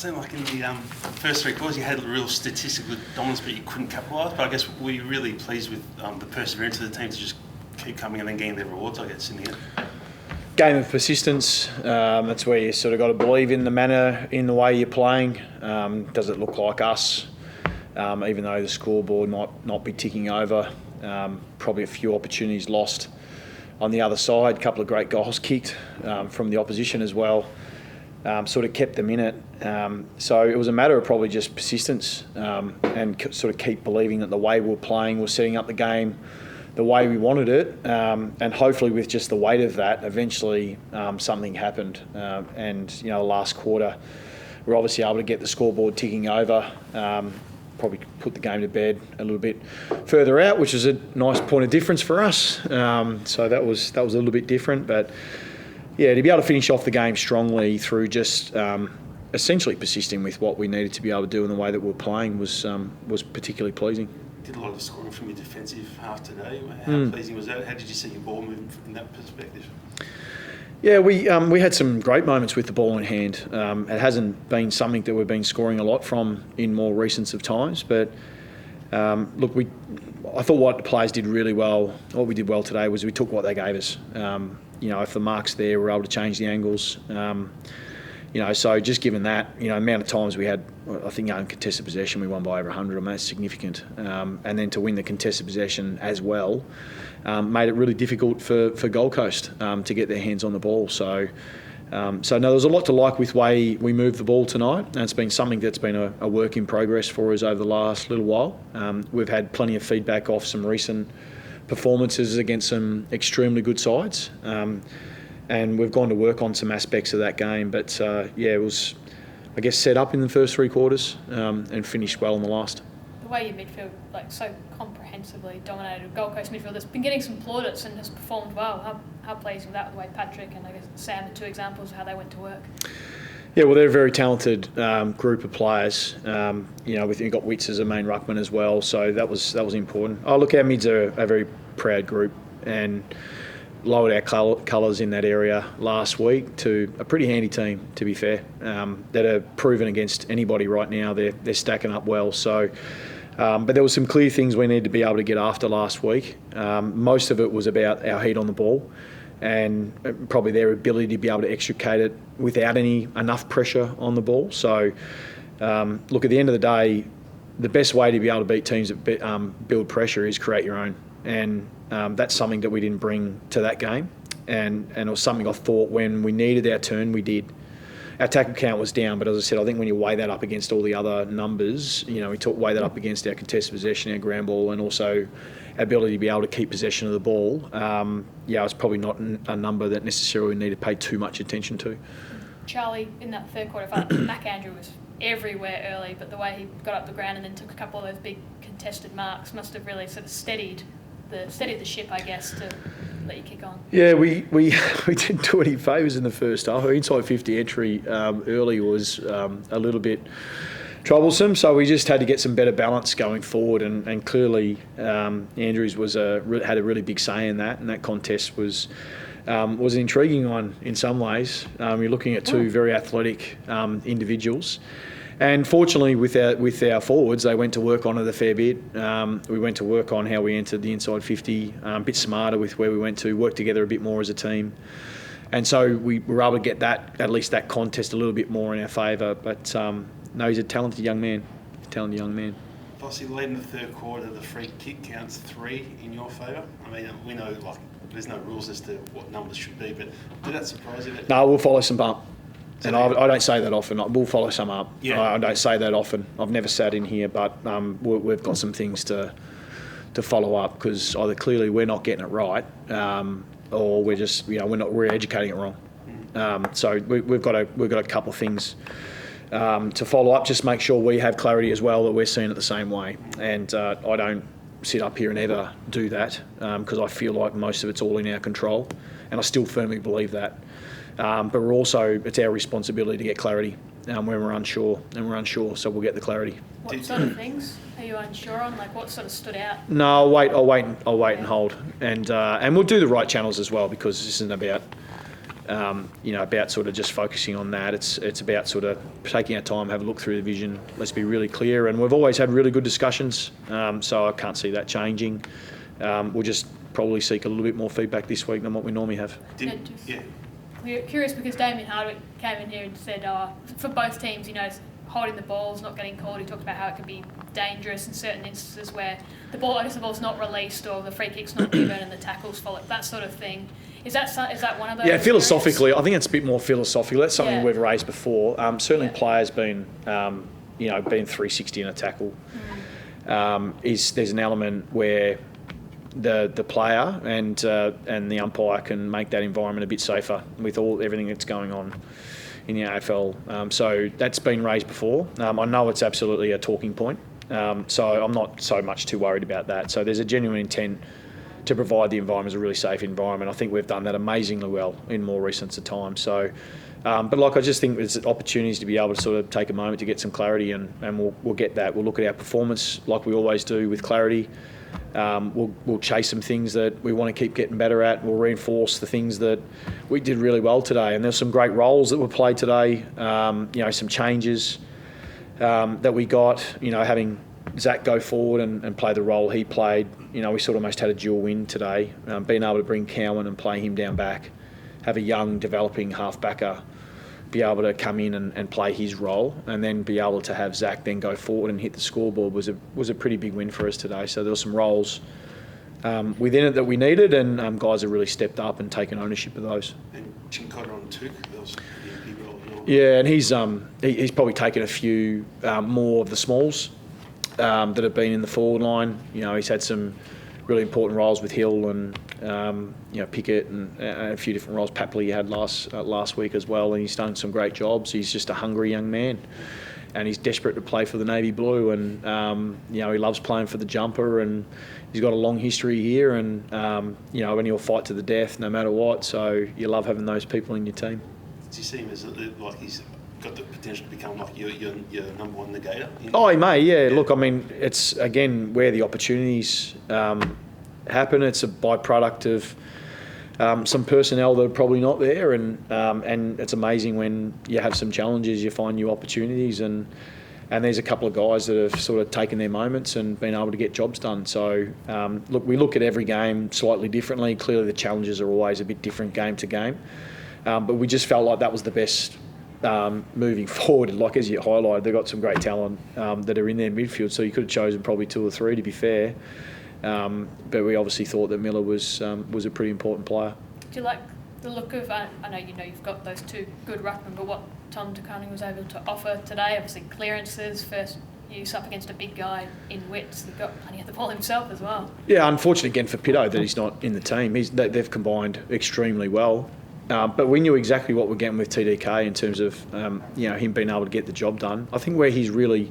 seemed like in the first three quarters you had a real statistical dominance, but you couldn't capitalise. But I guess were you really pleased with the perseverance of the team to just keep coming and then getting their rewards, I guess, in the end? Game of persistence. That's where you sort of got to believe in the manner, in the way you're playing. Does it look like us? Even though the scoreboard might not be ticking over, probably a few opportunities lost on the other side. A couple of great goals kicked from the opposition as well. Sort of kept them in it. So it was a matter of probably just persistence and sort of keep believing that the way we were playing was setting up the game the way we wanted it, and hopefully with just the weight of that, eventually something happened. And last quarter, we're obviously able to get the scoreboard ticking over. Probably put the game to bed a little bit further out, which is a nice point of difference for us. So that was a little bit different, but yeah, to be able to finish off the game strongly through just essentially persisting with what we needed to be able to do in the way that we were playing was particularly pleasing. Did a lot of scoring from your defensive half today. How pleasing was that? How did you see your ball move from that perspective? Yeah, we had some great moments with the ball in hand. It hasn't been something that we've been scoring a lot from in more recent of times, but look, I thought what the players did really well, what we did well today was we took what they gave us. If the mark's there, we're able to change the angles. So just given that, amount of times we had, I think contested possession, we won by over 100. I mean, that's significant. And then to win the contested possession as well made it really difficult for Gold Coast to get their hands on the ball. So no, there's a lot to like with the way we moved the ball tonight. And it's been something that's been a work in progress for us over the last little while. We've had plenty of feedback off some recent performances against some extremely good sides. And we've gone to work on some aspects of that game. But, it was, I guess, set up in the first three quarters and finished well in the last. The way your midfield, so comprehensively dominated Gold Coast midfield, that's been getting some plaudits and has performed well. How pleased with that, the way Patrick and I guess Sam are two examples of how they went to work? Yeah, well, they're a very talented group of players. You've got Witts as a main ruckman as well, so that was important. Oh, look, our mids are a very proud group and lowered our colours in that area last week to a pretty handy team, to be fair, that are proven against anybody right now. They're stacking up well. So, but there were some clear things we needed to be able to get after last week. Most of it was about our heat on the ball and probably their ability to be able to extricate it without enough pressure on the ball. So, look, at the end of the day, the best way to be able to beat teams that build pressure is create your own. And that's something that we didn't bring to that game. And it was something I thought when we needed our turn, we did. Our tackle count was down, but as I said, I think when you weigh that up against all the other numbers, we weigh that up against our contested possession, our ground ball, and also our ability to be able to keep possession of the ball. It's probably not a number that necessarily we need to pay too much attention to. Charlie, in that third quarter, I felt Mac Andrew was everywhere early, but the way he got up the ground and then took a couple of those big contested marks must have really sort of steadied the ship, I guess, to let you kick on. Yeah, we didn't do any favours in the first half. Our inside 50 entry early was a little bit troublesome, so we just had to get some better balance going forward. And clearly, Andrews had a really big say in that, and that contest was an intriguing one in some ways. You're looking at two very athletic individuals. And fortunately, with our forwards, they went to work on it a fair bit. We went to work on how we entered the inside 50, a bit smarter with where we went to, work together a bit more as a team. And so we were able to get at least that contest a little bit more in our favour. But no, he's a talented young man. Bossy, late in the third quarter, the free kick counts 3 in your favour. I mean, we know there's no rules as to what numbers should be, but did that surprise you? No, we'll follow some bump. And I don't say that often. We'll follow some up. Yeah. I don't say that often. I've never sat in here, but we've got some things to follow up because either clearly we're not getting it right, or we're just we're educating it wrong. So we've got a couple of things to follow up. Just make sure we have clarity as well that we're seeing it the same way. And I don't sit up here and ever do that because I feel like most of it's all in our control, and I still firmly believe that. But it's our responsibility to get clarity when we're unsure, so we'll get the clarity. What sort of things are you unsure on? What sort of stood out? No, I'll wait and hold, and we'll do the right channels as well because this isn't about about sort of just focusing on that. It's about sort of taking our time, have a look through the vision. Let's be really clear. And we've always had really good discussions, so I can't see that changing. We'll just probably seek a little bit more feedback this week than what we normally have. We're curious because Damien Hardwick came in here and said for both teams, holding the ball's not getting called. He talked about how it can be dangerous in certain instances where the ball's not released or the free kick's not given and the tackles follow, that sort of thing. Is that one of those? Yeah, philosophically, I think it's a bit more philosophical. That's something we've raised before. Certainly, players being 360 in a tackle. There's an element where the player and the umpire can make that environment a bit safer with everything that's going on in the AFL. So that's been raised before. I know it's absolutely a talking point. So I'm not so much too worried about that. So there's a genuine intent to provide the environment as a really safe environment. I think we've done that amazingly well in more recent times. So, but I just think there's opportunities to be able to sort of take a moment to get some clarity, and we'll get that. We'll look at our performance like we always do with clarity. We'll chase some things that we want to keep getting better at. We'll reinforce the things that we did really well today. And there's some great roles that were played today. Some changes that we got. Having Zach go forward and play the role he played. We sort of almost had a dual win today. Being able to bring Cowan and play him down back, have a young developing half-backer be able to come in and play his role, and then be able to have Zach then go forward and hit the scoreboard was a pretty big win for us today. So there were some roles within it that we needed, and guys have really stepped up and taken ownership of those. And Chincotta on Took, that was a big role as well. Yeah, and he's probably taken a few more of the smalls that have been in the forward line. He's had some really important roles with Hill and Pickett and a few different roles. Papley had last week as well, and he's done some great jobs. He's just a hungry young man, and he's desperate to play for the Navy Blue, and he loves playing for the jumper, and he's got a long history here, and and he'll fight to the death no matter what. So you love having those people in your team. Do you see him as like he's got the potential to become like your number one negator? Oh, he may, yeah. Look, I mean, it's, again, where the opportunities happen. It's a byproduct of some personnel that are probably not there, and it's amazing when you have some challenges, you find new opportunities, and there's a couple of guys that have sort of taken their moments and been able to get jobs done. So, look, we look at every game slightly differently. Clearly the challenges are always a bit different game to game, but we just felt like that was the best moving forward. Like, as you highlighted, they've got some great talent that are in their midfield, so you could have chosen probably two or three, to be fair. But we obviously thought that Miller was a pretty important player. Do you like the look of, I know you've got those two good ruckmen, but what Tom DeCunning was able to offer today? Obviously clearances, first use up against a big guy in Wits. He's got plenty of the ball himself as well. Yeah, unfortunate again for Pitto that he's not in the team. They've combined extremely well. But we knew exactly what we're getting with TDK in terms of him being able to get the job done. I think where he's really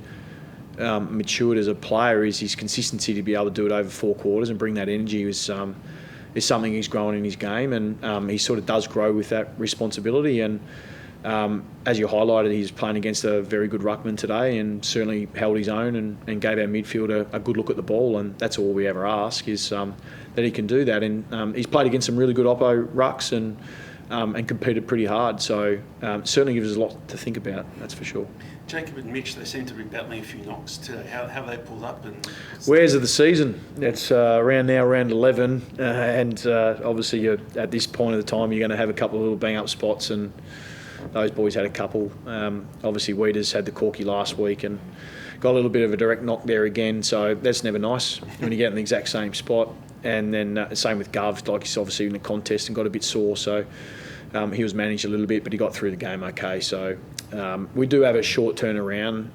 matured as a player is his consistency to be able to do it over 4 quarters and bring that energy is something he's grown in his game, and he sort of does grow with that responsibility. And as you highlighted, he's playing against a very good ruckman today and certainly held his own and gave our midfield a good look at the ball, and that's all we ever ask is that he can do that. And he's played against some really good oppo rucks and competed pretty hard. So certainly gives us a lot to think about, that's for sure. Jacob and Mitch, they seem to be battling a few knocks today. How have they pulled up? And Wares of the season. It's round 11, and obviously at this point of the time you're going to have a couple of little bang-up spots, and those boys had a couple. Obviously Weeders had the corky last week and got a little bit of a direct knock there again, so that's never nice when you get in the exact same spot. And then same with Gov, like he's obviously in the contest and got a bit sore, so he was managed a little bit, but he got through the game okay. So we do have a short turnaround,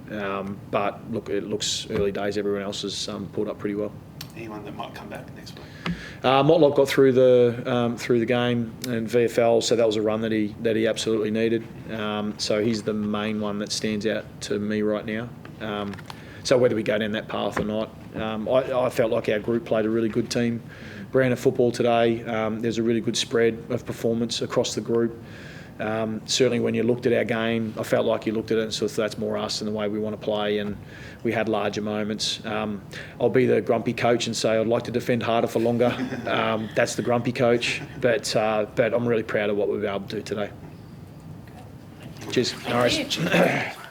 but look, it looks early days. Everyone else has pulled up pretty well. Anyone that might come back next week? Motlop got through the game and VFL, so that was a run that he absolutely needed. So he's the main one that stands out to me right now. So whether we go down that path or not, I felt like our group played a really good team brand of football today. There's a really good spread of performance across the group. Certainly when you looked at our game, I felt like you looked at it and sort of that's more us and the way we want to play, and we had larger moments. I'll be the grumpy coach and say I'd like to defend harder for longer. That's the grumpy coach, but I'm really proud of what we've been able to do today. Cheers. Thank you.